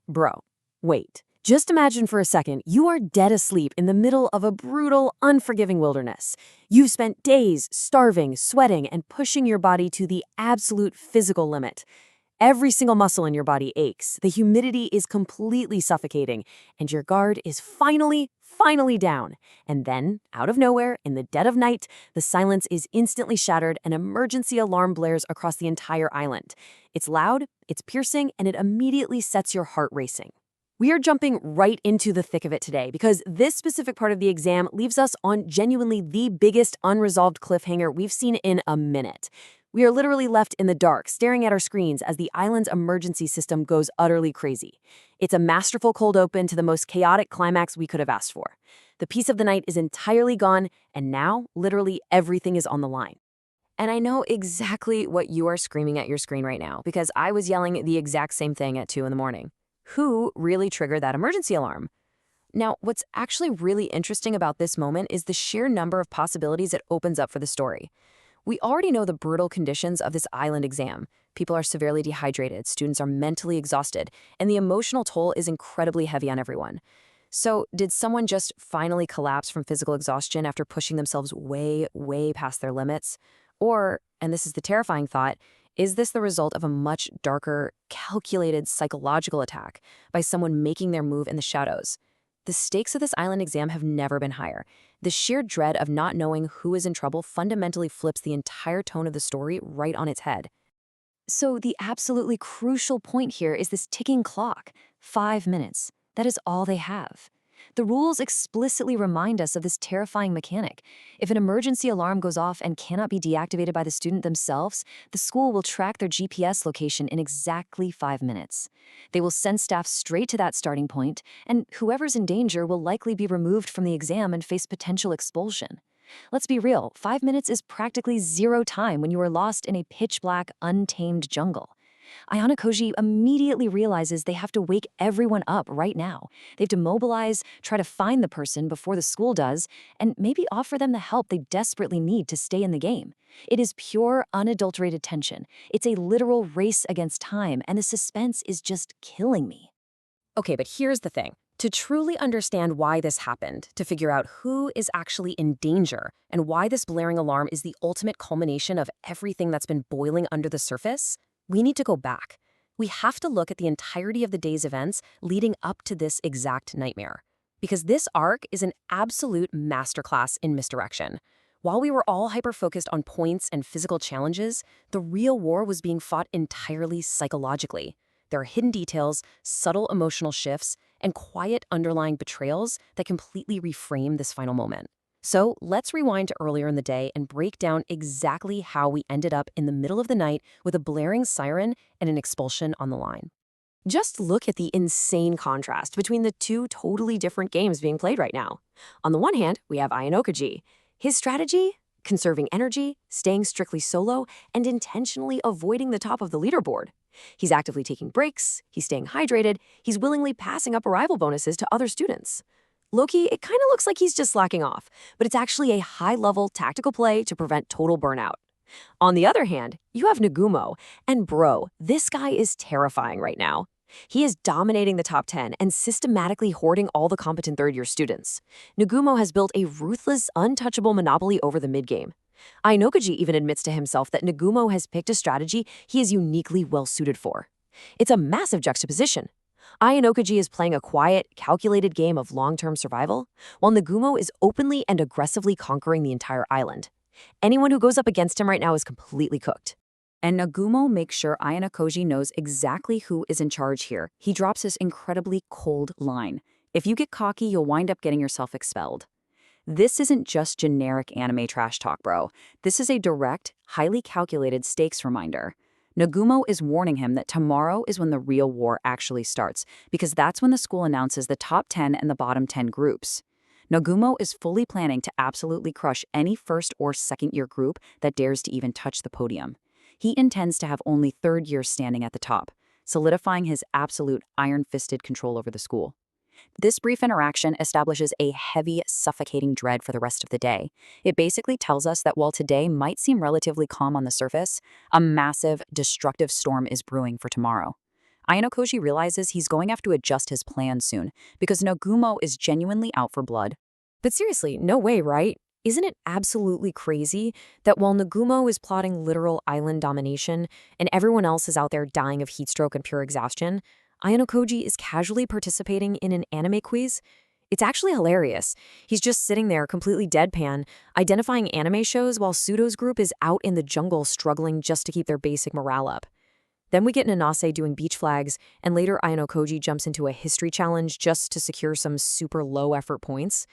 Bro, wait. Just imagine for a second you are dead asleep in the middle of a brutal, unforgiving wilderness. You've spent days starving, sweating, and pushing your body to the absolute physical limit. Every single muscle in your body aches, the humidity is completely suffocating, and your guard is finally down. And then, out of nowhere, in the dead of night, the silence is instantly shattered and emergency alarm blares across the entire island. It's loud, it's piercing, and it immediately sets your heart racing. We are jumping right into the thick of it today because this specific part of the exam leaves us on genuinely the biggest unresolved cliffhanger we've seen in a minute. We are literally left in the dark, staring at our screens as the island's emergency system goes utterly crazy. It's a masterful cold open to the most chaotic climax we could have asked for. The peace of the night is entirely gone, and now, literally, everything is on the line. And I know exactly what you are screaming at your screen right now, because I was yelling the exact same thing at 2 in the morning. Who really triggered that emergency alarm? Now, what's actually really interesting about this moment is the sheer number of possibilities it opens up for the story. We already know the brutal conditions of this island exam. People are severely dehydrated, students are mentally exhausted, and the emotional toll is incredibly heavy on everyone. So, did someone just finally collapse from physical exhaustion after pushing themselves way past their limits? Or, and this is the terrifying thought, is this the result of a much darker, calculated psychological attack by someone making their move in the shadows? The stakes of this island exam have never been higher. The sheer dread of not knowing who is in trouble fundamentally flips the entire tone of the story right on its head. So the absolutely crucial point here is this ticking clock. 5 minutes. That is all they have. The rules explicitly remind us of this terrifying mechanic. If an emergency alarm goes off and cannot be deactivated by the student themselves, the school will track their GPS location in exactly 5 minutes. They will send staff straight to that starting point, and whoever's in danger will likely be removed from the exam and face potential expulsion. Let's be real, 5 minutes is practically zero time when you are lost in a pitch-black, untamed jungle. Ayanokoji immediately realizes they have to wake everyone up right now. They have to mobilize, try to find the person before the school does, and maybe offer them the help they desperately need to stay in the game. It is pure, unadulterated tension. It's a literal race against time, and the suspense is just killing me. Okay, but here's the thing. To truly understand why this happened, to figure out who is actually in danger, and why this blaring alarm is the ultimate culmination of everything that's been boiling under the surface, we need to go back. We have to look at the entirety of the day's events leading up to this exact nightmare. Because this arc is an absolute masterclass in misdirection. While we were all hyper-focused on points and physical challenges, the real war was being fought entirely psychologically. There are hidden details, subtle emotional shifts, and quiet underlying betrayals that completely reframe this final moment. So let's rewind to earlier in the day and break down exactly how we ended up in the middle of the night with a blaring siren and an expulsion on the line. Just look at the insane contrast between the two totally different games being played right now. On the one hand, we have Ayanokoji. His strategy? Conserving energy, staying strictly solo, and intentionally avoiding the top of the leaderboard. He's actively taking breaks, he's staying hydrated, he's willingly passing up arrival bonuses to other students. Low-key, it kind of looks like he's just slacking off, but it's actually a high-level tactical play to prevent total burnout. On the other hand, you have Nagumo, and bro, this guy is terrifying right now. He is dominating the top 10 and systematically hoarding all the competent third-year students. Nagumo has built a ruthless, untouchable monopoly over the mid-game. Ayanokoji even admits to himself that Nagumo has picked a strategy he is uniquely well-suited for. It's a massive juxtaposition. Ayanokoji is playing a quiet, calculated game of long-term survival, while Nagumo is openly and aggressively conquering the entire island. Anyone who goes up against him right now is completely cooked. And Nagumo makes sure Ayanokoji knows exactly who is in charge here. He drops this incredibly cold line. If you get cocky, you'll wind up getting yourself expelled. This isn't just generic anime trash talk, bro. This is a direct, highly calculated stakes reminder. Nagumo is warning him that tomorrow is when the real war actually starts, because that's when the school announces the top 10 and the bottom 10 groups. Nagumo is fully planning to absolutely crush any first or second year group that dares to even touch the podium. He intends to have only third years standing at the top, solidifying his absolute iron-fisted control over the school. This brief interaction establishes a heavy, suffocating dread for the rest of the day. It basically tells us that while today might seem relatively calm on the surface, a massive, destructive storm is brewing for tomorrow. Ayanokoji realizes he's going to have to adjust his plan soon because Nagumo is genuinely out for blood. But seriously, no way, right? Isn't it absolutely crazy that while Nagumo is plotting literal island domination and everyone else is out there dying of heatstroke and pure exhaustion, Ayanokoji is casually participating in an anime quiz? It's actually hilarious. He's just sitting there completely deadpan, identifying anime shows while Pseudo's group is out in the jungle struggling just to keep their basic morale up. Then we get Nanase doing beach flags, and later Ayanokoji jumps into a history challenge just to secure some super low-effort points.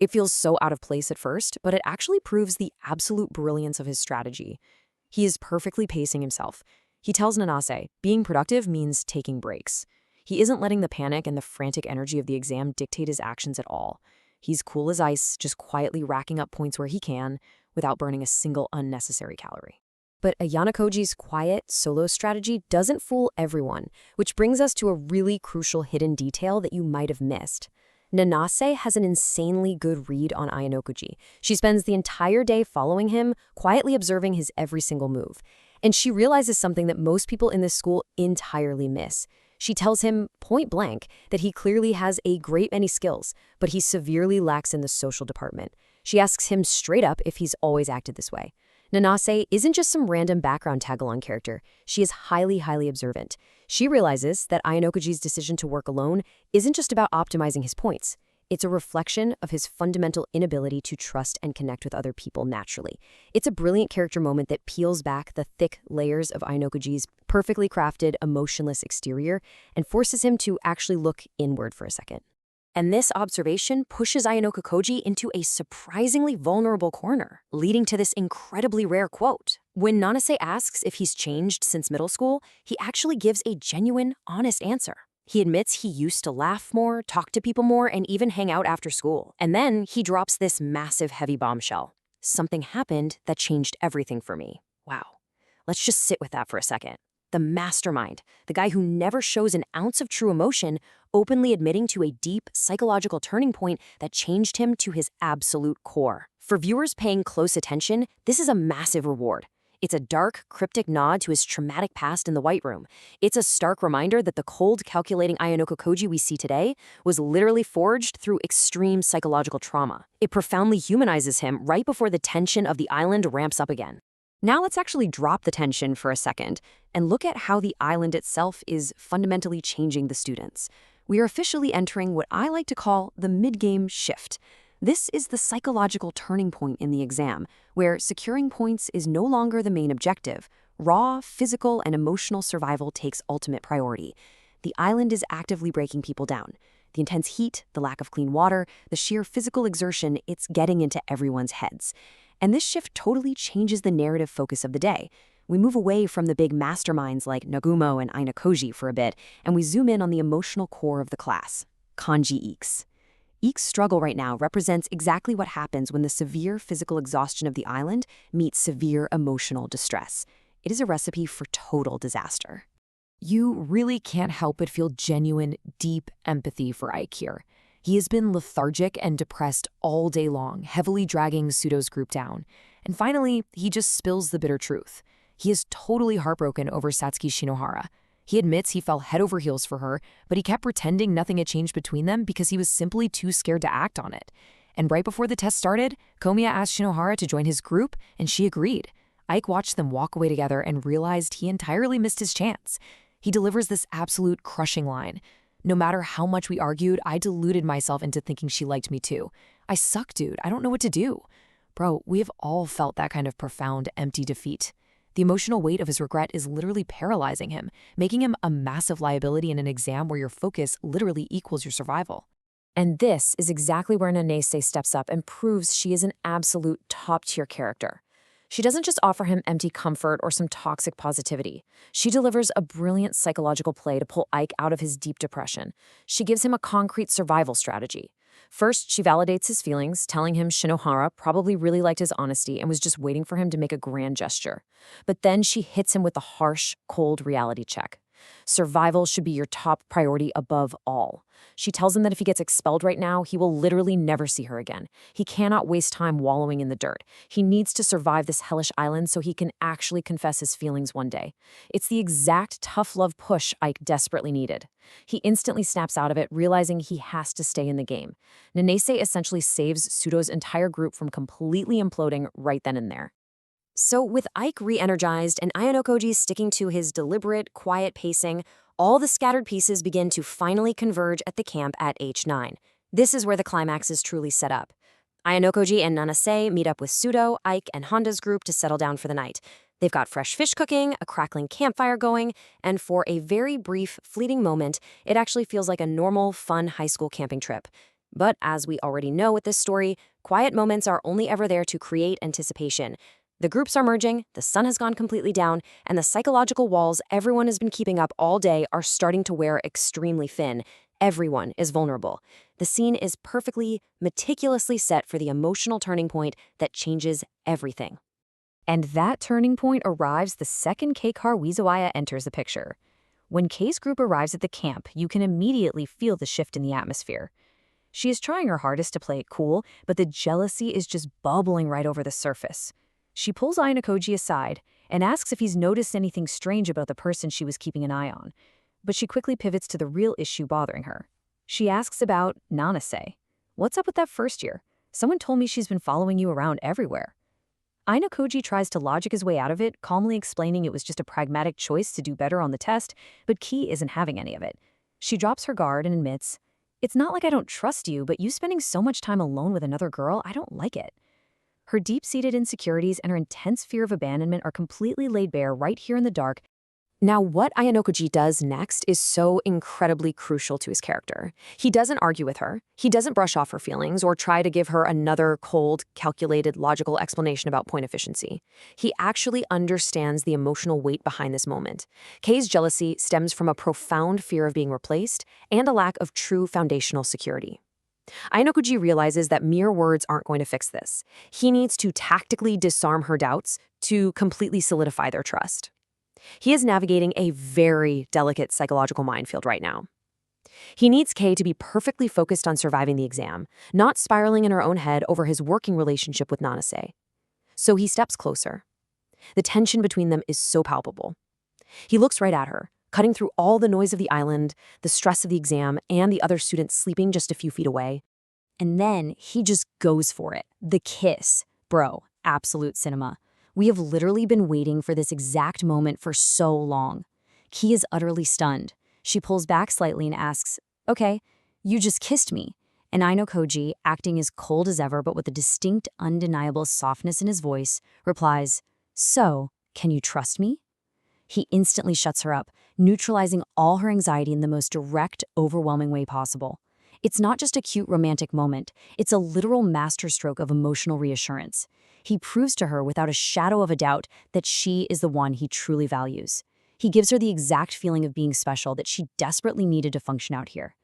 It feels so out of place at first, but it actually proves the absolute brilliance of his strategy. He is perfectly pacing himself. He tells Nanase, being productive means taking breaks. He isn't letting the panic and the frantic energy of the exam dictate his actions at all. He's cool as ice, just quietly racking up points where he can, without burning a single unnecessary calorie. But Ayanokoji's quiet, solo strategy doesn't fool everyone, which brings us to a really crucial hidden detail that you might have missed. Nanase has an insanely good read on Ayanokoji. She spends the entire day following him, quietly observing his every single move. And she realizes something that most people in this school entirely miss. She tells him point blank that he clearly has a great many skills, but he severely lacks in the social department. She asks him straight up if he's always acted this way. Nanase isn't just some random background tag-along character. She is highly, highly observant. She realizes that Ayanokoji's decision to work alone isn't just about optimizing his points. It's a reflection of his fundamental inability to trust and connect with other people naturally. It's a brilliant character moment that peels back the thick layers of Ayanokoji's perfectly crafted, emotionless exterior and forces him to actually look inward for a second. And this observation pushes Ayanokoji into a surprisingly vulnerable corner, leading to this incredibly rare quote. When Nanase asks if he's changed since middle school, he actually gives a genuine, honest answer. He admits he used to laugh more, talk to people more, and even hang out after school. And then he drops this massive, heavy bombshell. Something happened that changed everything for me. Wow. Let's just sit with that for a second. The mastermind, the guy who never shows an ounce of true emotion, openly admitting to a deep psychological turning point that changed him to his absolute core. For viewers paying close attention, this is a massive reward. It's a dark, cryptic nod to his traumatic past in the White Room. It's a stark reminder that the cold, calculating Ayanokoji we see today was literally forged through extreme psychological trauma. It profoundly humanizes him right before the tension of the island ramps up again. Now let's actually drop the tension for a second and look at how the island itself is fundamentally changing the students. We are officially entering what I like to call the mid-game shift. This is the psychological turning point in the exam, where securing points is no longer the main objective. Raw, physical, and emotional survival takes ultimate priority. The island is actively breaking people down. The intense heat, the lack of clean water, the sheer physical exertion, it's getting into everyone's heads. And this shift totally changes the narrative focus of the day. We move away from the big masterminds like Nagumo and Ayanokoji for a bit, and we zoom in on the emotional core of the class, Kanji Ikks. Ikk's struggle right now represents exactly what happens when the severe physical exhaustion of the island meets severe emotional distress. It is a recipe for total disaster. You really can't help but feel genuine, deep empathy for Ike here. He has been lethargic and depressed all day long, heavily dragging Pseudo's group down. And finally, he just spills the bitter truth. He is totally heartbroken over Satsuki Shinohara. He admits he fell head over heels for her, but he kept pretending nothing had changed between them because he was simply too scared to act on it. And right before the test started, Komiya asked Shinohara to join his group, and she agreed. Ike watched them walk away together and realized he entirely missed his chance. He delivers this absolute crushing line. No matter how much we argued, I deluded myself into thinking she liked me too. I suck, dude. I don't know what to do. Bro, we have all felt that kind of profound, empty defeat. The emotional weight of his regret is literally paralyzing him, making him a massive liability in an exam where your focus literally equals your survival. And this is exactly where Nanase steps up and proves she is an absolute top-tier character. She doesn't just offer him empty comfort or some toxic positivity. She delivers a brilliant psychological play to pull Ike out of his deep depression. She gives him a concrete survival strategy. First, she validates his feelings, telling him Shinohara probably really liked his honesty and was just waiting for him to make a grand gesture. But then she hits him with a harsh, cold reality check. Survival should be your top priority above all. She tells him that if he gets expelled right now, he will literally never see her again. He cannot waste time wallowing in the dirt. He needs to survive this hellish island so he can actually confess his feelings one day. It's the exact tough love push Ike desperately needed. He instantly snaps out of it, realizing he has to stay in the game. Nanase essentially saves Sudo's entire group from completely imploding right then and there. So with Ike re-energized and Ayanokoji sticking to his deliberate, quiet pacing, all the scattered pieces begin to finally converge at the camp at H9. This is where the climax is truly set up. Ayanokoji and Nanase meet up with Sudo, Ike, and Honda's group to settle down for the night. They've got fresh fish cooking, a crackling campfire going, and for a very brief, fleeting moment, it actually feels like a normal, fun high school camping trip. But as we already know with this story, quiet moments are only ever there to create anticipation. The groups are merging, the sun has gone completely down, and the psychological walls everyone has been keeping up all day are starting to wear extremely thin. Everyone is vulnerable. The scene is perfectly, meticulously set for the emotional turning point that changes everything. And that turning point arrives the second Keikar Wizuaya enters the picture. When Kei's group arrives at the camp, you can immediately feel the shift in the atmosphere. She is trying her hardest to play it cool, but the jealousy is just bubbling right over the surface. She pulls Ayanokoji aside and asks if he's noticed anything strange about the person she was keeping an eye on. But she quickly pivots to the real issue bothering her. She asks about Nanase. What's up with that first year? Someone told me she's been following you around everywhere. Ayanokoji tries to logic his way out of it, calmly explaining it was just a pragmatic choice to do better on the test, but Kei isn't having any of it. She drops her guard and admits, "It's not like I don't trust you, but you spending so much time alone with another girl, I don't like it." Her deep-seated insecurities and her intense fear of abandonment are completely laid bare right here in the dark. Now, what Ayanokoji does next is so incredibly crucial to his character. He doesn't argue with her, he doesn't brush off her feelings or try to give her another cold, calculated, logical explanation about point efficiency. He actually understands the emotional weight behind this moment. Kei's jealousy stems from a profound fear of being replaced and a lack of true foundational security. Ayanokoji realizes that mere words aren't going to fix this. He needs to tactically disarm her doubts to completely solidify their trust. He is navigating a very delicate psychological minefield right now. He needs Kei to be perfectly focused on surviving the exam, not spiraling in her own head over his working relationship with Nanase. So he steps closer. The tension between them is so palpable. He looks right at her, cutting through all the noise of the island, the stress of the exam, and the other students sleeping just a few feet away. And then he just goes for it. The kiss. Bro, absolute cinema. We have literally been waiting for this exact moment for so long. Kei is utterly stunned. She pulls back slightly and asks, "Okay, you just kissed me." And Ayanokoji, acting as cold as ever but with a distinct, undeniable softness in his voice, replies, "So, can you trust me?" He instantly shuts her up, neutralizing all her anxiety in the most direct, overwhelming way possible. It's not just a cute romantic moment, it's a literal masterstroke of emotional reassurance. He proves to her without a shadow of a doubt that she is the one he truly values. He gives her the exact feeling of being special that she desperately needed to function out here.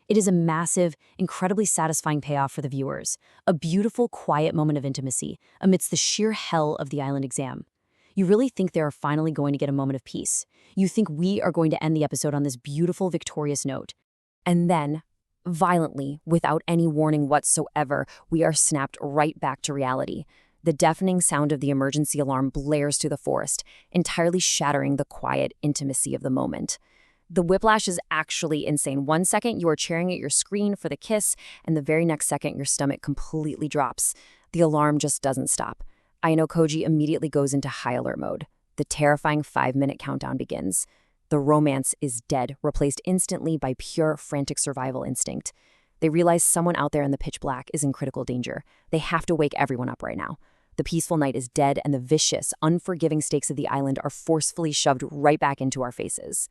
It is a massive, incredibly satisfying payoff for the viewers, a beautiful, quiet moment of intimacy amidst the sheer hell of the island exam. You really think they are finally going to get a moment of peace. You think we are going to end the episode on this beautiful, victorious note. And then, violently, without any warning whatsoever, we are snapped right back to reality. The deafening sound of the emergency alarm blares through the forest, entirely shattering the quiet intimacy of the moment. The whiplash is actually insane. One second, you are cheering at your screen for the kiss, and the very next second, your stomach completely drops. The alarm just doesn't stop. Ayanokoji immediately goes into high alert mode. The terrifying 5-minute countdown begins. The romance is dead, replaced instantly by pure, frantic survival instinct. They realize someone out there in the pitch black is in critical danger. They have to wake everyone up right now. The peaceful night is dead, and the vicious, unforgiving stakes of the island are forcefully shoved right back into our faces.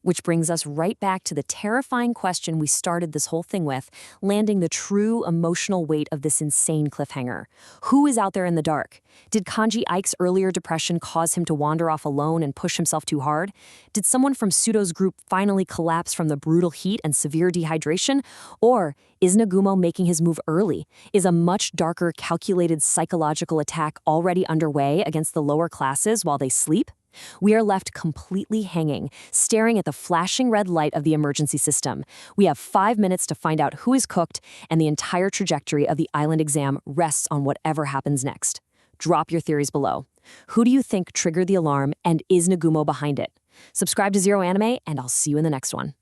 Which brings us right back to the terrifying question we started this whole thing with, landing the true emotional weight of this insane cliffhanger. Who is out there in the dark? Did Kanji Ike's earlier depression cause him to wander off alone and push himself too hard? Did someone from Sudo's group finally collapse from the brutal heat and severe dehydration? Or is Nagumo making his move early? Is a much darker, calculated psychological attack already underway against the lower classes while they sleep? We are left completely hanging, staring at the flashing red light of the emergency system. We have 5 minutes to find out who is cooked, and the entire trajectory of the island exam rests on whatever happens next. Drop your theories below. Who do you think triggered the alarm, and is Nagumo behind it? Subscribe to Zero Anime, and I'll see you in the next one.